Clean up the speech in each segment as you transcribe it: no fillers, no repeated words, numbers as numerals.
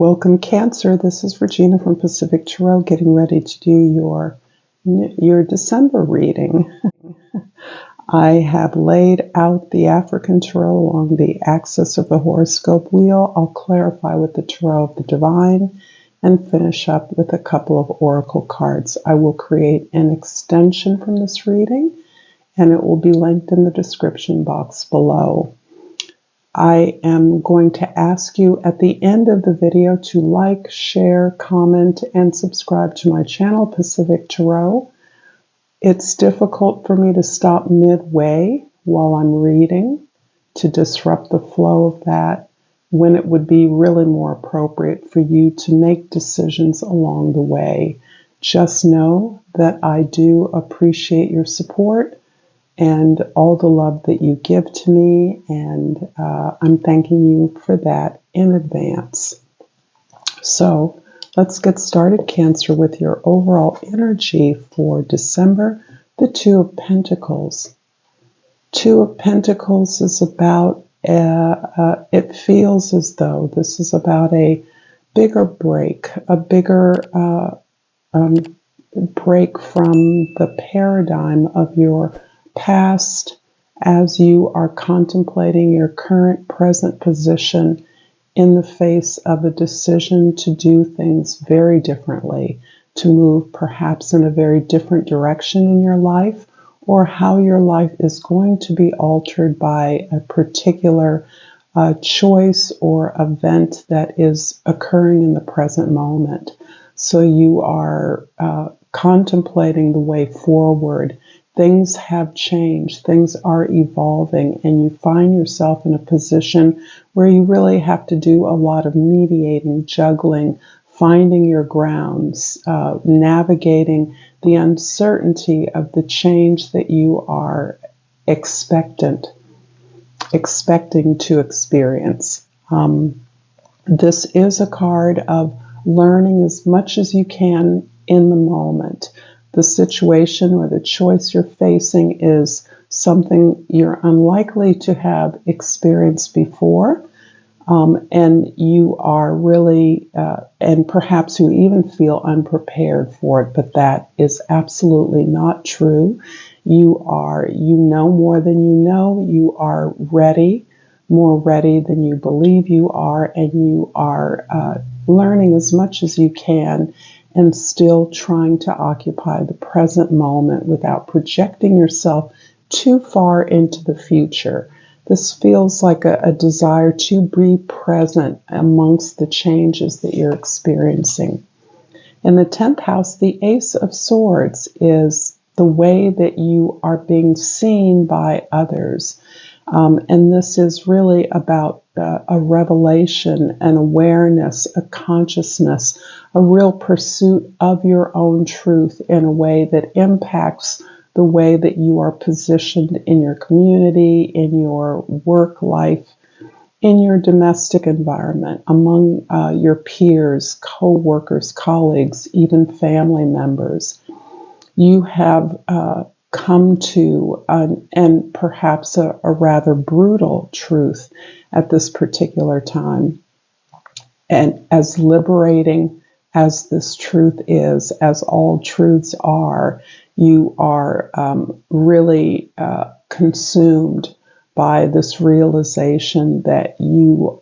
Welcome, Cancer. This is Regina from Pacific Tarot, getting ready to do your December reading. I have laid out the African Tarot along the axis of the horoscope wheel. I'll clarify with the Tarot of the Divine and finish up with a couple of oracle cards. I will create an extension from this reading, and it will be linked in the description box below. I am going to ask you at the end of the video to like, share, comment, and subscribe to my channel, Pacific Tarot. It's difficult for me to stop midway while I'm reading to disrupt the flow of that, when it would be really more appropriate for you to make decisions along the way. Just know that I do appreciate your support and all the love that you give to me, and I'm thanking you for that in advance. So let's get started, Cancer, with your overall energy for December. The Two of Pentacles. Two of Pentacles is about, it feels as though this is about a bigger break, a bigger break from the paradigm of your past as you are contemplating your current present position in the face of a decision to do things very differently, to move perhaps in a very different direction in your life, or how your life is going to be altered by a particular choice or event that is occurring in the present moment. So you are contemplating the way forward. Things have changed, things are evolving, and you find yourself in a position where you really have to do a lot of mediating, juggling, finding your grounds, navigating the uncertainty of the change that you are expecting to experience. This is a card of learning as much as you can in the moment. The situation or the choice you're facing is something you're unlikely to have experienced before, and you are really, and perhaps you even feel unprepared for it, but that is absolutely not true. You know more than you know. You are ready, more ready than you believe you are, and you are learning as much as you can and still trying to occupy the present moment without projecting yourself too far into the future. This feels like a desire to be present amongst the changes that you're experiencing. In the 10th house, the Ace of Swords is the way that you are being seen by others. And this is really about a revelation, an awareness, a consciousness, a real pursuit of your own truth in a way that impacts the way that you are positioned in your community, in your work life, in your domestic environment, among your peers, co-workers, colleagues, even family members. You have come to and perhaps a rather brutal truth at this particular time. And as liberating as this truth is, as all truths are, you are really consumed by this realization that you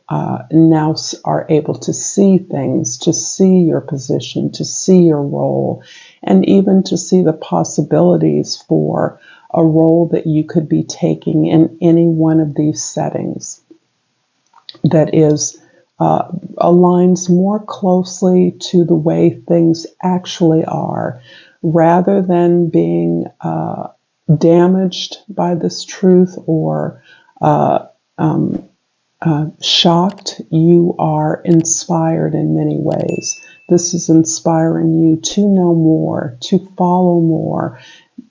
now are able to see things, to see your position, to see your role, and even to see the possibilities for a role that you could be taking in any one of these settings that is aligns more closely to the way things actually are, rather than being damaged by this truth or shocked. You are inspired in many ways. This is inspiring you to know more, to follow more,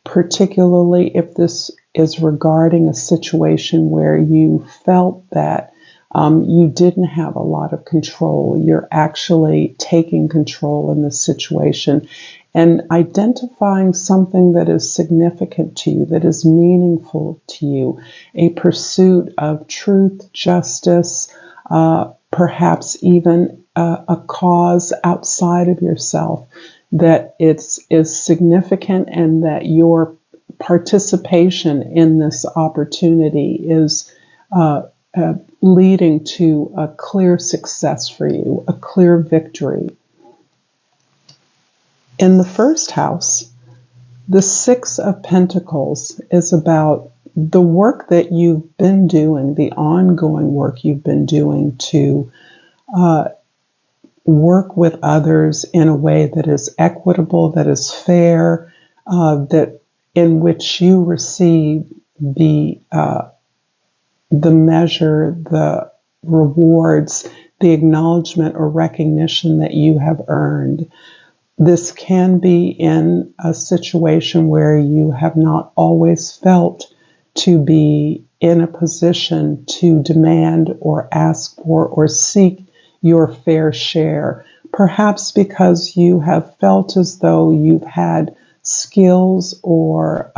particularly if this is regarding a situation where you felt that you didn't have a lot of control. You're actually taking control in this situation and identifying something that is significant to you, that is meaningful to you, a pursuit of truth, justice, perhaps even a cause outside of yourself, that is significant, and that your participation in this opportunity is leading to a clear success for you, a clear victory. In the first house, the Six of Pentacles is about the work that you've been doing, the ongoing work you've been doing to work with others in a way that is equitable, that is fair, that in which you receive the measure, the rewards, the acknowledgement or recognition that you have earned. This can be in a situation where you have not always felt to be in a position to demand or ask for or seek your fair share, perhaps because you have felt as though you've had skills or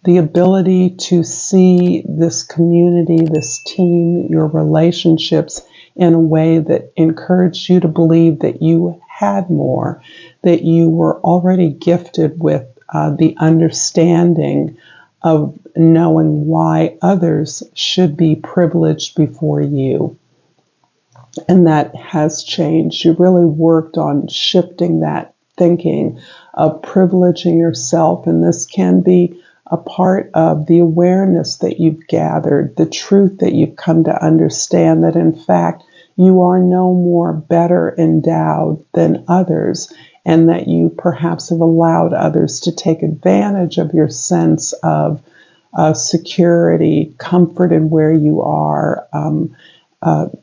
the ability to see this community, this team, your relationships in a way that encouraged you to believe that you had more, that you were already gifted with the understanding of knowing why others should be privileged before you. And that has changed. You really worked on shifting that thinking of privileging yourself, and this can be a part of the awareness that you've gathered, the truth that you've come to understand, that in fact you are no more better endowed than others, and that you perhaps have allowed others to take advantage of your sense of security, comfort in where you are,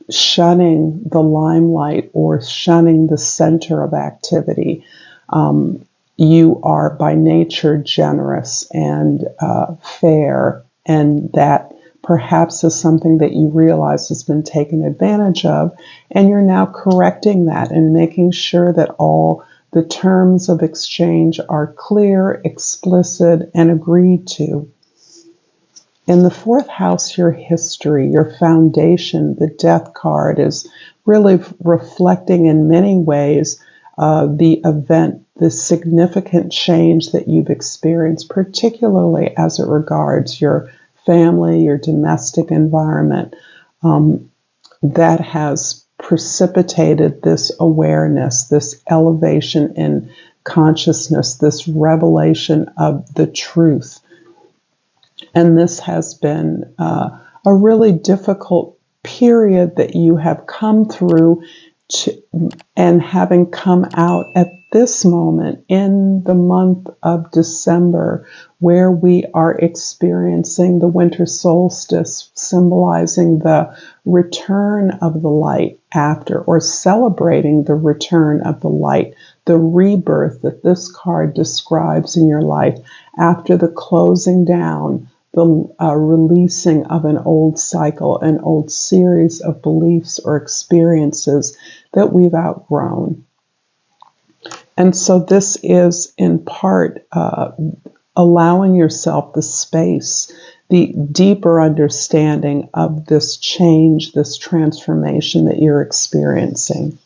shunning the limelight or shunning the center of activity. You are by nature generous and fair, and that perhaps is something that you realize has been taken advantage of, and you're now correcting that and making sure that all the terms of exchange are clear, explicit, and agreed to. In the fourth house, your history, your foundation, the Death card is really reflecting in many ways the event, the significant change that you've experienced, particularly as it regards your family, your domestic environment, that has precipitated this awareness, this elevation in consciousness, this revelation of the truth. And this has been a really difficult period that you have come through and having come out at this moment in the month of December, where we are experiencing the winter solstice, symbolizing the return of the light after, or celebrating the return of the light, the rebirth that this card describes in your life after the closing down, the releasing of an old cycle, an old series of beliefs or experiences that we've outgrown. And so this is in part allowing yourself the space, the deeper understanding of this change, this transformation that you're experiencing.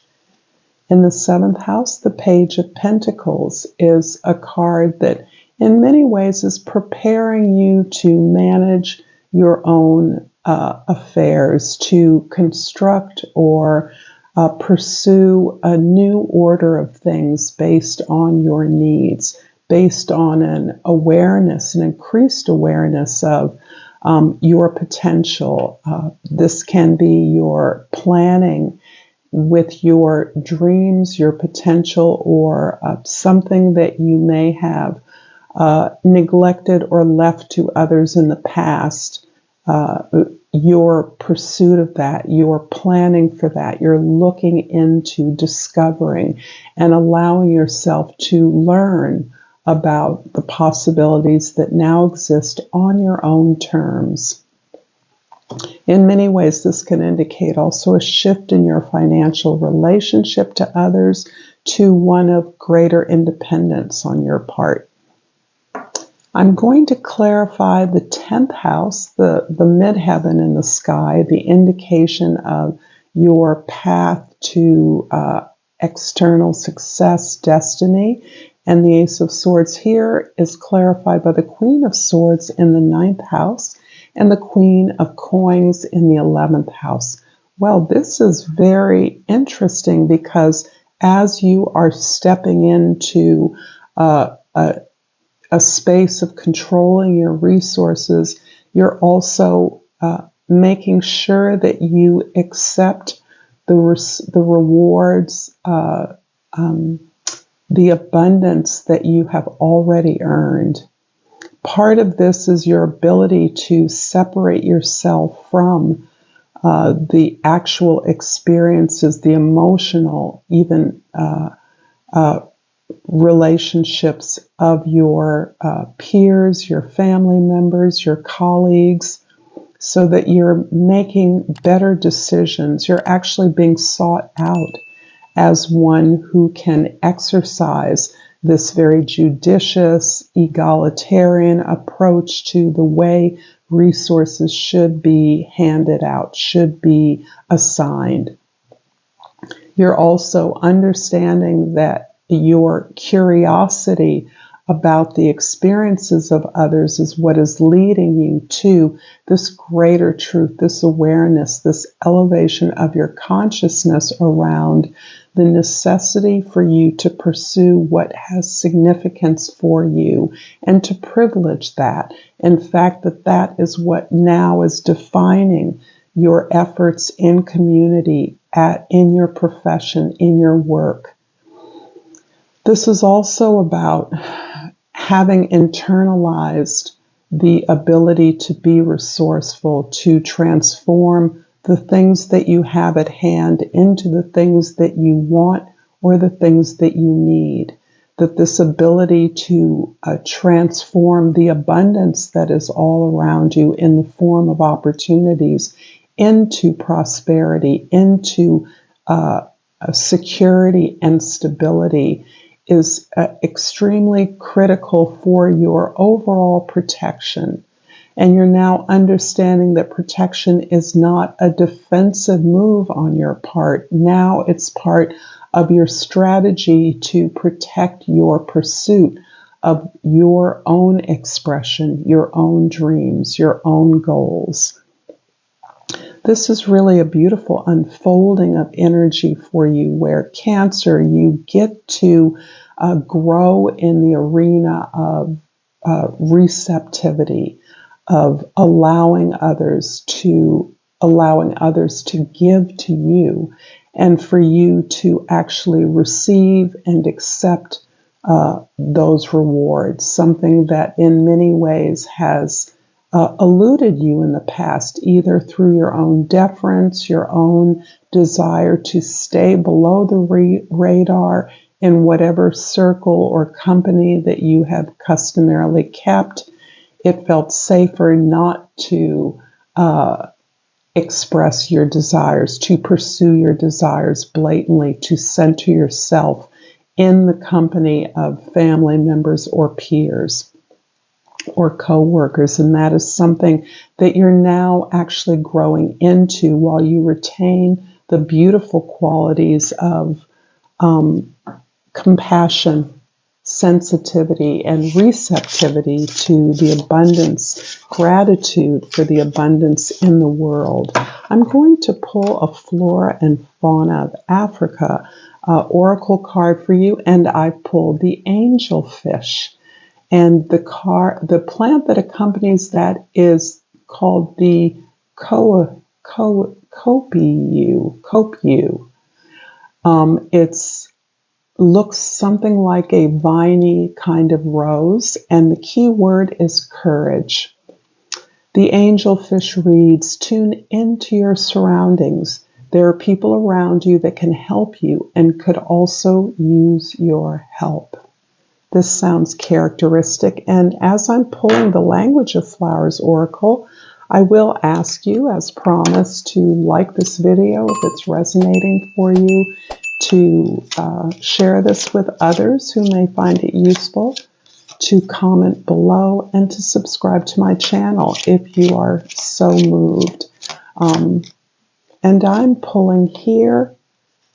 In the seventh house, the Page of Pentacles is a card that in many ways is preparing you to manage your own affairs, to construct or pursue a new order of things based on your needs, based on an awareness, an increased awareness of your potential. This can be your planning with your dreams, your potential, or something that you may have neglected or left to others in the past. Your pursuit of that, your planning for that, you're looking into discovering and allowing yourself to learn about the possibilities that now exist on your own terms. In many ways, this can indicate also a shift in your financial relationship to others to one of greater independence on your part. I'm going to clarify the 10th house, the midheaven in the sky, the indication of your path to external success, destiny. And the Ace of Swords here is clarified by the Queen of Swords in the 9th house and the Queen of Coins in the 11th house. Well, this is very interesting because as you are stepping into a space of controlling your resources, you're also making sure that you accept the rewards, the abundance that you have already earned. Part of this is your ability to separate yourself from the actual experiences, the emotional, even relationships of your peers, your family members, your colleagues, so that you're making better decisions. You're actually being sought out as one who can exercise this very judicious, egalitarian approach to the way resources should be handed out, should be assigned. You're also understanding that your curiosity about the experiences of others is what is leading you to this greater truth, this awareness, this elevation of your consciousness around the necessity for you to pursue what has significance for you and to privilege that. In fact, that is what now is defining your efforts in community, in your profession, in your work. This is also about having internalized the ability to be resourceful, to transform the things that you have at hand into the things that you want or the things that you need. That this ability to transform the abundance that is all around you in the form of opportunities into prosperity, into security and stability is extremely critical for your overall protection. And you're now understanding that protection is not a defensive move on your part. Now it's part of your strategy to protect your pursuit of your own expression, your own dreams, your own goals. This is really a beautiful unfolding of energy for you, where Cancer, you get to grow in the arena of receptivity, of allowing others to give to you, and for you to actually receive and accept those rewards, something that in many ways has eluded you in the past, either through your own deference, your own desire to stay below the radar in whatever circle or company that you have customarily kept. It felt safer not to express your desires, to pursue your desires blatantly, to center yourself in the company of family members or peers or co-workers. And that is something that you're now actually growing into while you retain the beautiful qualities of compassion, sensitivity, and receptivity to the abundance, gratitude for the abundance in the world. I'm going to pull a Flora and Fauna of Africa oracle card for you, and I pulled the angelfish. And the plant that accompanies that is called the copiu. It's looks something like a viney kind of rose, and the key word is courage. The angelfish reads, tune into your surroundings. There are people around you that can help you and could also use your help. This sounds characteristic, and as I'm pulling the Language of Flowers Oracle, I will ask you, as promised, to like this video if it's resonating for you, to share this with others who may find it useful, to comment below, and to subscribe to my channel if you are so moved. And I'm pulling here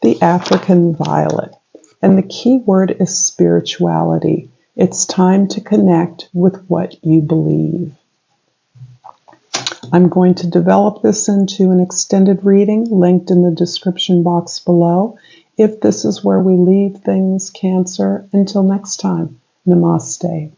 the African violet. And the key word is spirituality. It's time to connect with what you believe. I'm going to develop this into an extended reading linked in the description box below. If this is where we leave things, Cancer, until next time, Namaste.